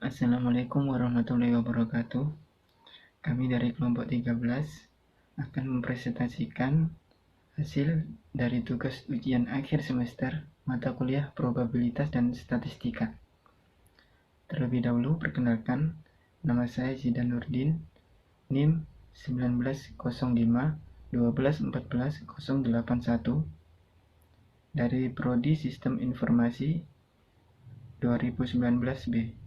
Assalamualaikum warahmatullahi wabarakatuh. Kami dari kelompok 13 akan mempresentasikan hasil dari tugas ujian akhir semester mata kuliah probabilitas dan statistika. Terlebih dahulu perkenalkan, nama saya Zidan Nurdin, NIM 1905 12 14 081 dari Prodi Sistem Informasi 2019B.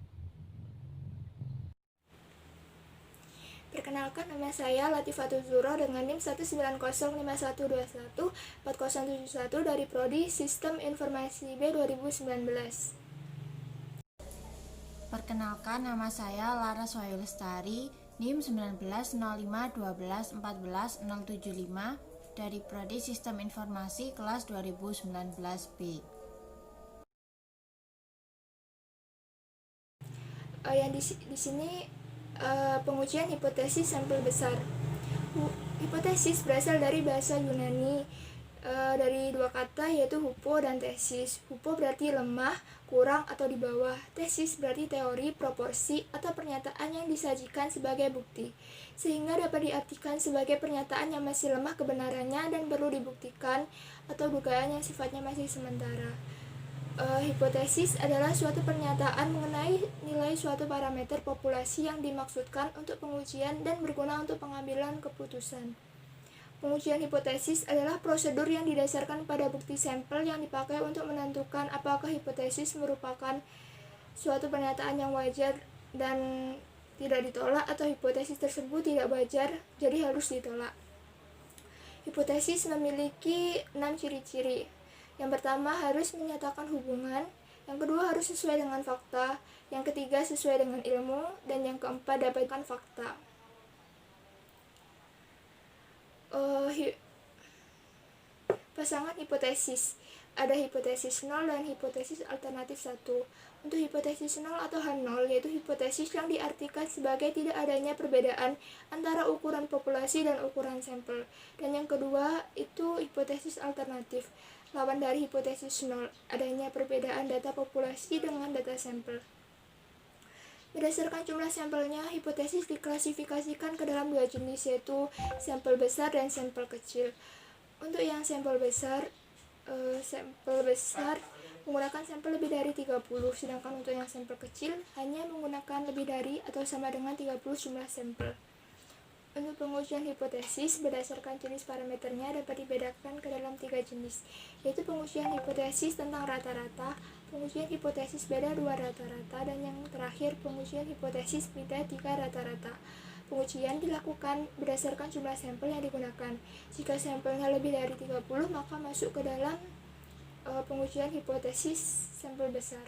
Perkenalkan, nama saya Latifatul Zuro dengan NIM 19051214071 dari Prodi Sistem Informasi B 2019. Perkenalkan, nama saya Laras Wahyu Lestari, NIM 1905 12 14 075 dari Prodi Sistem Informasi kelas 2019B. Yang di sini pengujian hipotesis sampel besar. Hipotesis berasal dari bahasa Yunani dari dua kata, yaitu hupo dan tesis. Hupo berarti lemah, kurang, atau di bawah. Tesis berarti teori, proporsi, atau pernyataan yang disajikan sebagai bukti, sehingga dapat diartikan sebagai pernyataan yang masih lemah kebenarannya dan perlu dibuktikan, atau dugaan yang sifatnya masih sementara. Hipotesis adalah suatu pernyataan mengenai nilai suatu parameter populasi yang dimaksudkan untuk pengujian dan berguna untuk pengambilan keputusan. Pengujian hipotesis adalah prosedur yang didasarkan pada bukti sampel yang dipakai untuk menentukan apakah hipotesis merupakan suatu pernyataan yang wajar dan tidak ditolak, atau hipotesis tersebut tidak wajar jadi harus ditolak. Hipotesis memiliki 6 ciri-ciri. Yang pertama, harus menyatakan hubungan. Yang kedua, harus sesuai dengan fakta. Yang ketiga, sesuai dengan ilmu. Dan yang keempat, dapatkan fakta. Pasangan hipotesis. Ada hipotesis 0 dan hipotesis alternatif 1. Untuk hipotesis 0 atau H0, yaitu hipotesis yang diartikan sebagai tidak adanya perbedaan antara ukuran populasi dan ukuran sampel. Dan yang kedua, itu hipotesis alternatif. Lawan dari hipotesis 0, adanya perbedaan data populasi dengan data sampel. Berdasarkan jumlah sampelnya, hipotesis diklasifikasikan ke dalam dua jenis, yaitu sampel besar dan sampel kecil. Untuk yang sampel besar menggunakan sampel lebih dari 30, sedangkan untuk yang sampel kecil hanya menggunakan lebih dari atau sama dengan 30 jumlah sampel. Untuk pengujian hipotesis berdasarkan jenis parameternya dapat dibedakan ke dalam 3 jenis, yaitu pengujian hipotesis tentang rata-rata, pengujian hipotesis beda 2 rata-rata, dan yang terakhir pengujian hipotesis beda 3 rata-rata. Pengujian dilakukan berdasarkan jumlah sampel yang digunakan. Jika sampelnya lebih dari 30, maka masuk ke dalam pengujian hipotesis sampel besar.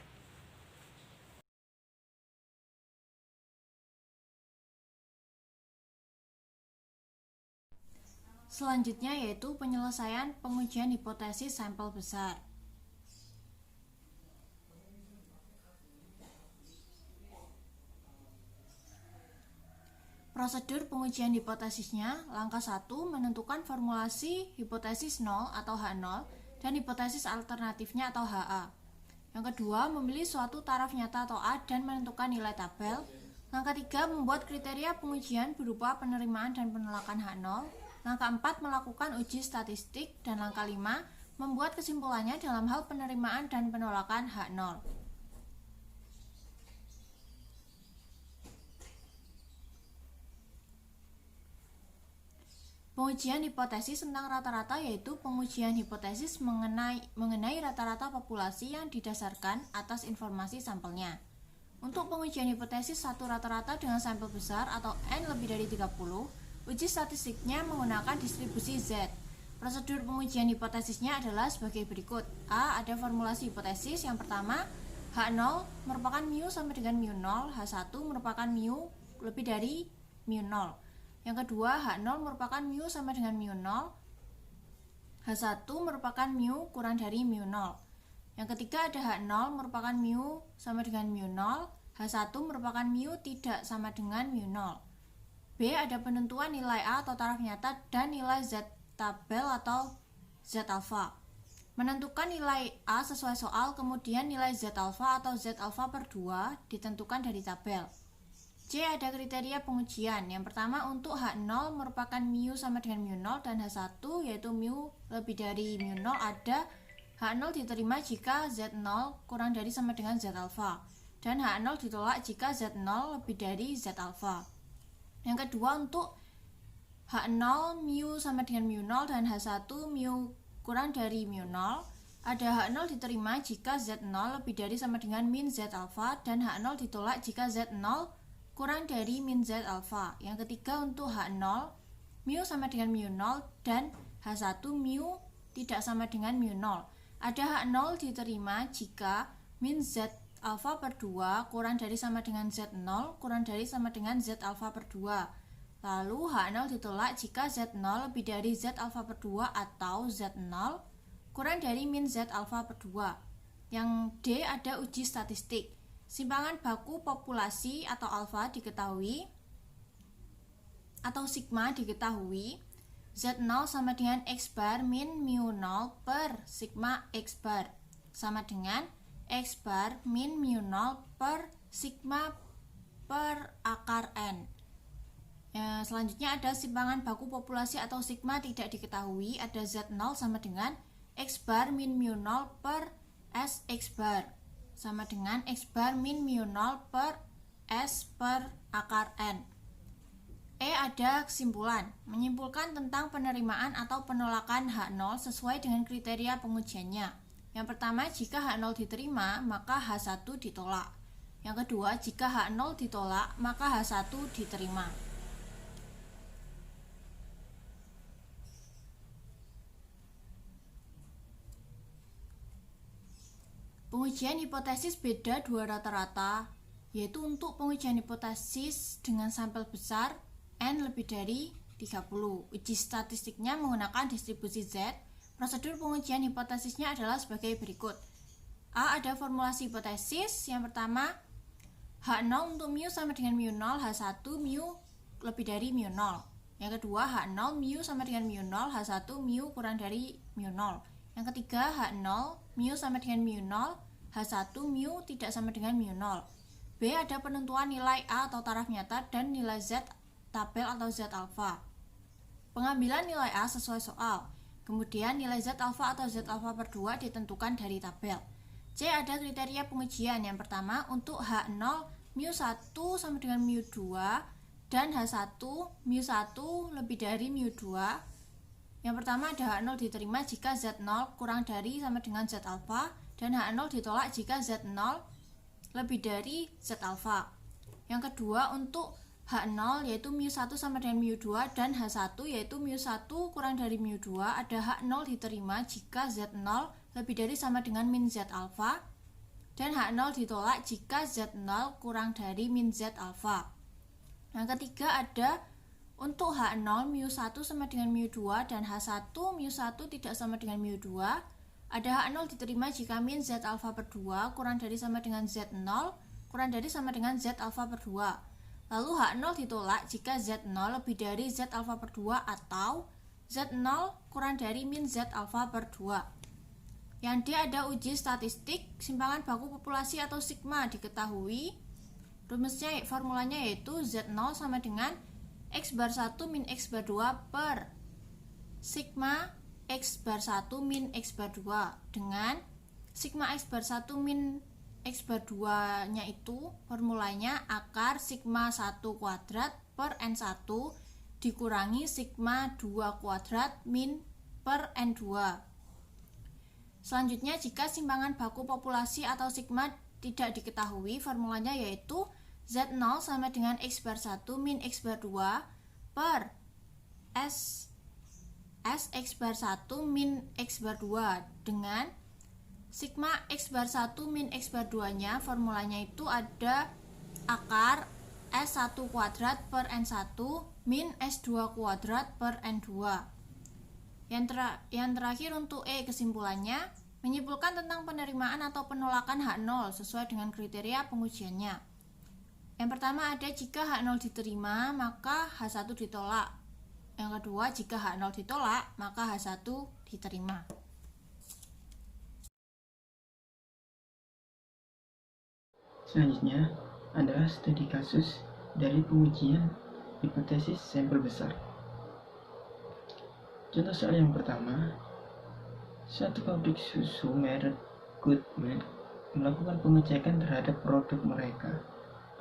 Selanjutnya yaitu penyelesaian pengujian hipotesis sampel besar. Prosedur pengujian hipotesisnya, langkah 1, menentukan formulasi hipotesis 0 atau H0 dan hipotesis alternatifnya atau HA. Yang kedua, memilih suatu taraf nyata atau A dan menentukan nilai tabel. Langkah 3, membuat kriteria pengujian berupa penerimaan dan penolakan H0. Langkah 4, melakukan uji statistik. Dan langkah 5, membuat kesimpulannya dalam hal penerimaan dan penolakan H0. Pengujian hipotesis tentang rata-rata yaitu pengujian hipotesis mengenai rata-rata populasi yang didasarkan atas informasi sampelnya. Untuk pengujian hipotesis satu rata-rata dengan sampel besar atau N lebih dari 30, uji statistiknya menggunakan distribusi Z. Prosedur pengujian hipotesisnya adalah sebagai berikut. A. Ada formulasi hipotesis. Yang pertama, H0 merupakan mu sama dengan mu0, H1 merupakan mu lebih dari mu0. Yang kedua, H0 merupakan mu sama dengan mu0, H1 merupakan mu kurang dari mu0. Yang ketiga ada H0 merupakan mu sama dengan mu0, H1 merupakan mu tidak sama dengan mu0. B. Ada penentuan nilai A atau taraf nyata dan nilai Z tabel atau Z alpha. Menentukan nilai A sesuai soal, kemudian nilai Z alfa atau Z alfa per 2 ditentukan dari tabel. C. Ada kriteria pengujian. Yang pertama, untuk H0 merupakan mu sama dengan mu0 dan H1 yaitu mu lebih dari mu0 ada H0 diterima jika Z0 kurang dari sama dengan Z alfa dan H0 ditolak jika Z0 lebih dari Z alfa. Yang kedua, untuk H0 mu sama dengan mu0 dan H1 mu kurang dari mu0 ada H0 diterima jika Z0 lebih dari sama dengan min Z alfa dan H0 ditolak jika Z0 kurang dari min Z alfa. Yang ketiga, untuk H0 mu sama dengan mu0 dan H1 mu tidak sama dengan mu0 ada H0 diterima jika min Z alfa per 2 kurang dari sama dengan Z0 kurang dari sama dengan Z alfa per 2. Lalu H0 ditolak jika Z0 lebih dari Z alfa per 2 atau Z0 kurang dari min Z alfa per 2. Yang D, ada uji statistik. Simpangan baku populasi atau alfa diketahui atau sigma diketahui. Z0 sama dengan X bar min mu0 per sigma X bar sama dengan X bar min mu0 per sigma per akar N. Selanjutnya ada simpangan baku populasi atau sigma tidak diketahui. Ada Z0 sama dengan X bar min mu0 per S X bar sama dengan X bar min mu0 per S per akar N. E, ada kesimpulan. Menyimpulkan tentang penerimaan atau penolakan H0 sesuai dengan kriteria pengujiannya. Yang pertama, jika H0 diterima, maka H1 ditolak. Yang kedua, jika H0 ditolak, maka H1 diterima. Pengujian hipotesis beda dua rata-rata, yaitu untuk pengujian hipotesis dengan sampel besar N lebih dari 30. Uji statistiknya menggunakan distribusi Z. Prosedur pengujian hipotesisnya adalah sebagai berikut. A, ada formulasi hipotesis. Yang pertama, H0 untuk mu sama dengan mu0, H1 mu lebih dari mu0. Yang kedua, H0 mu sama dengan mu0, H1 mu kurang dari mu0. Yang ketiga, H0 mu sama dengan mu0, H1 mu tidak sama dengan mu0. B, ada penentuan nilai A atau taraf nyata dan nilai Z tabel atau Z alfa. Pengambilan nilai A sesuai soal. Kemudian nilai Z alfa atau Z alfa per 2 ditentukan dari tabel. C, ada kriteria pengujian. Yang pertama, untuk H0 mu1 sama dengan mu2 dan H1 mu1 lebih dari mu2. Yang pertama, ada H0 diterima jika Z0 kurang dari sama dengan Z alfa dan H0 ditolak jika Z0 lebih dari Z alfa. Yang kedua, untuk H0 yaitu mu1 sama dengan mu2 dan H1 yaitu mu1 kurang dari mu2 ada H0 diterima jika Z0 lebih dari sama dengan min Z alfa dan H0 ditolak jika Z0 kurang dari min Z alfa. Yang ketiga, ada untuk H0 mu1 sama dengan mu2 dan H1 mu1 tidak sama dengan mu2 ada H0 diterima jika min Z alfa per 2 kurang dari sama dengan Z0 kurang dari sama dengan Z alfa per 2. Lalu H0 ditolak jika Z0 lebih dari Z alfa per 2 atau Z0 kurang dari min Z alfa per 2. Yang D, ada uji statistik. Simpangan baku populasi atau sigma diketahui. Rumusnya, formulanya yaitu Z0 sama dengan X bar 1 min X bar 2 per sigma X bar 1 min X bar 2 dengan sigma X bar 1 min X bar 2 nya itu formulanya akar sigma 1 kuadrat per N1 dikurangi sigma 2 kuadrat min per N2. Selanjutnya, jika simpangan baku populasi atau sigma tidak diketahui, formulanya yaitu Z0 sama dengan X bar 1 min X bar 2 per S X bar 1 min X bar 2 dengan sigma X bar 1 min X bar 2 nya formulanya itu ada akar S1 kuadrat per N1 min S2 kuadrat per N2. Yang terakhir untuk E, kesimpulannya menyimpulkan tentang penerimaan atau penolakan H0 sesuai dengan kriteria pengujiannya. Yang pertama, ada jika H0 diterima maka H1 ditolak. Yang kedua, jika H0 ditolak maka H1 diterima. Selanjutnya adalah studi kasus dari pengujian hipotesis sampel besar. Contoh soal yang pertama, suatu pabrik susu merek Good Milk melakukan pengecekan terhadap produk mereka.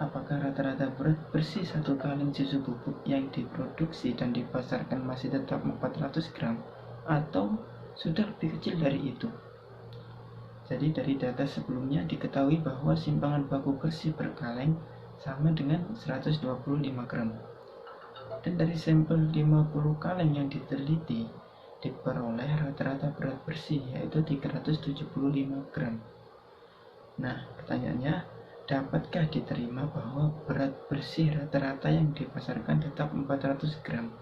Apakah rata-rata berat bersih 1 kaleng susu bubuk yang diproduksi dan dipasarkan masih tetap 400 gram atau sudah lebih kecil dari itu? Jadi dari data sebelumnya diketahui bahwa simpangan baku bersih per kaleng sama dengan 125 gram. Dan dari sampel 50 kaleng yang diteliti diperoleh rata-rata berat bersih yaitu 375 gram. Nah, pertanyaannya, dapatkah diterima bahwa berat bersih rata-rata yang dipasarkan tetap 400 gram?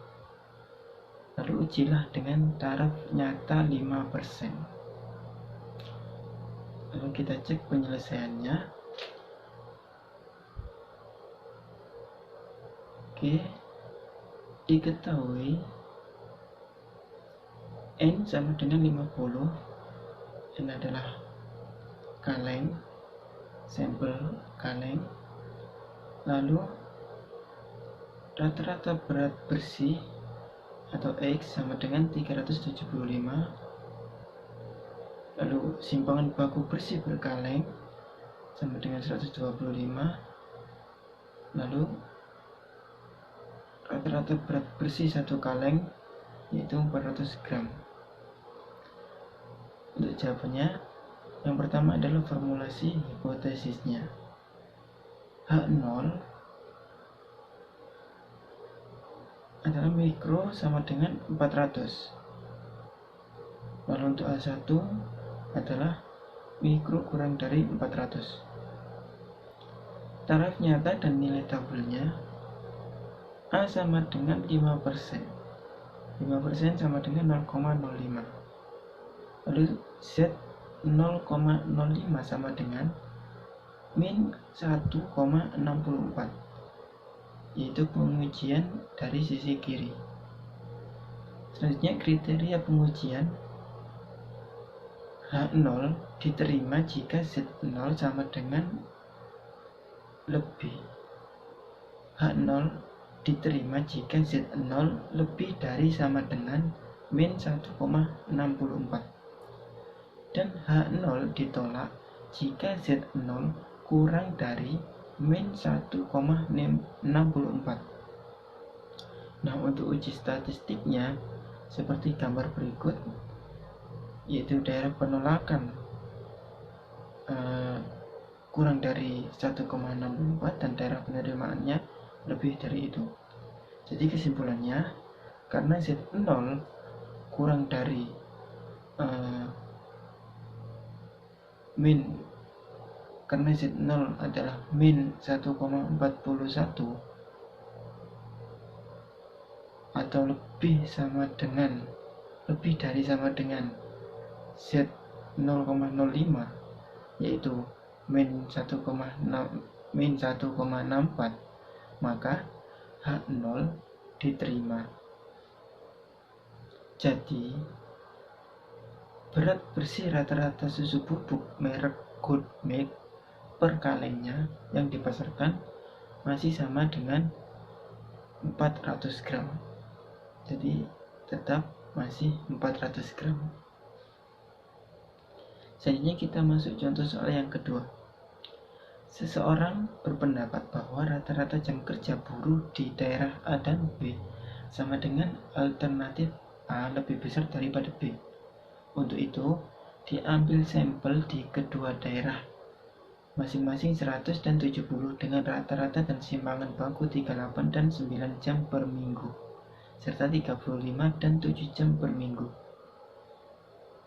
Lalu ujilah dengan taraf nyata 5%. Lalu kita cek penyelesaiannya. Oke, diketahui N sama dengan 50. N adalah kaleng, sampel kaleng. Lalu rata-rata berat bersih atau X sama dengan 375. Lalu simpangan baku bersih per kaleng sama dengan 125. Lalu rata-rata berat bersih 1 kaleng yaitu 400 gram. Untuk jawabannya, yang pertama adalah formulasi hipotesisnya. H0 adalah mikro sama dengan 400. Lalu untuk H1 adalah mikro kurang dari 400. Taraf nyata dan nilai tabelnya, A sama dengan 5%. 5% sama dengan 0,05. Lalu Z 0,05 sama dengan min 1,64, yaitu pengujian dari sisi kiri. Selanjutnya kriteria pengujian, H0 diterima jika Z0 sama dengan lebih. H0 diterima jika Z0 lebih dari sama dengan min 1,64. Dan H0 ditolak jika Z0 kurang dari min 1,64. Nah, untuk uji statistiknya seperti gambar berikut, yaitu daerah penolakan kurang dari 1,64 dan daerah penerimaannya lebih dari itu. Jadi kesimpulannya, karena Z0 kurang dari karena Z0 adalah min 1,41 atau lebih dari sama dengan Z 0,05, yaitu min 1,64, maka H0 diterima. Jadi berat bersih rata-rata susu bubuk merek Good Milk per kalengnya yang dipasarkan masih sama dengan 400 gram. Jadi tetap masih 400 gram. Selanjutnya kita masuk contoh soal yang kedua. Seseorang berpendapat bahwa rata-rata jam kerja buruh di daerah A dan B sama dengan alternatif A lebih besar daripada B. Untuk itu, diambil sampel di kedua daerah masing-masing 100 dan 70 dengan rata-rata dan simpangan baku 38 dan 9 jam per minggu serta 35 dan 7 jam per minggu.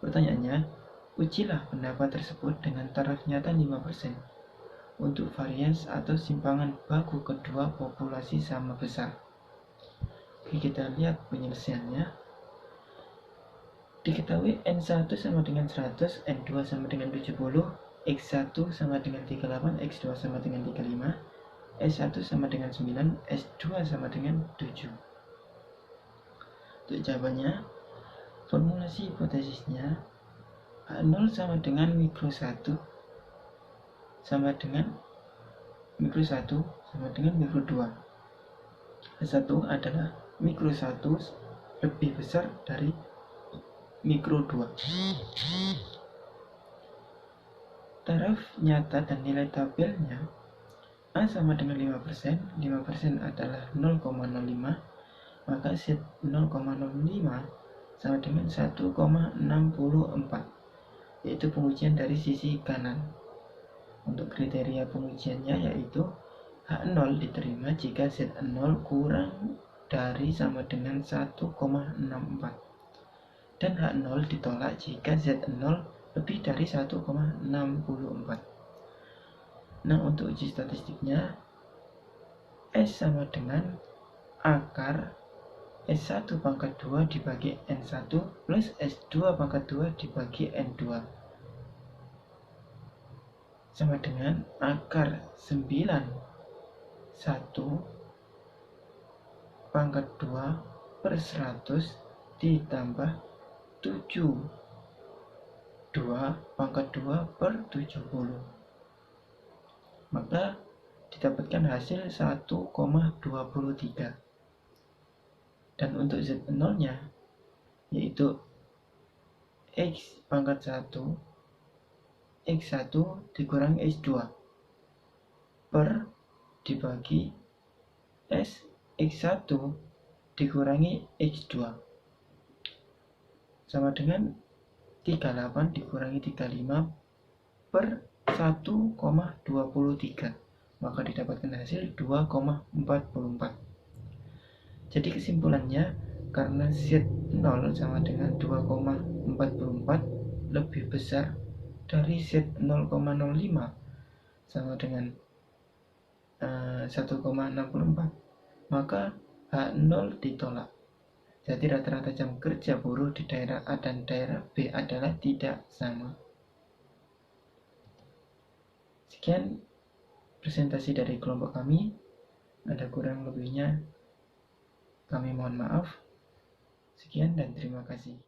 Pertanyaannya, ujilah pendapat tersebut dengan taraf nyata 5% untuk varians atau simpangan baku kedua populasi sama besar. Oke, kita lihat penyelesaiannya. Diketahui N1 sama dengan 100, N2 sama dengan 70, X1 sama dengan 38, X2 sama dengan 35, S1 sama dengan 9, S2 sama dengan 7. Untuk jawabannya, formulasi hipotesisnya, H0 sama dengan mikro 1 sama dengan mikro 1 sama dengan mikro 2. H1 adalah mikro 1 lebih besar dari mikro 2. Taraf nyata dan nilai tabelnya A sama dengan 5%, 5% adalah 0,05, maka Z 0,05 sama dengan 1,64, yaitu pengujian dari sisi kanan. Untuk kriteria pengujiannya yaitu H0 diterima jika Z0 kurang dari sama dengan 1,64 dan H0 ditolak jika Z0 lebih dari 1,64. Nah, untuk uji statistiknya S sama dengan akar S1 pangkat 2 dibagi N1 plus S2 pangkat 2 dibagi N2 sama dengan akar 9 1 pangkat 2 per 100 ditambah 7 2 pangkat 2 per 70, maka didapatkan hasil 1,23. Dan untuk Z0 nya yaitu X pangkat 1 X1 dikurangi X2 per dibagi S X1 dikurangi X2 sama dengan 38 dikurangi 35 per 1,23, maka didapatkan hasil 2,44. Jadi kesimpulannya, karena Z0 sama dengan 2,44 lebih besar dari Z 0,05 sama dengan 1,64, maka H0 ditolak. Jadi rata-rata jam kerja buruh di daerah A dan daerah B adalah tidak sama. Sekian presentasi dari kelompok kami. Ada kurang lebihnya kami mohon maaf. Sekian dan terima kasih.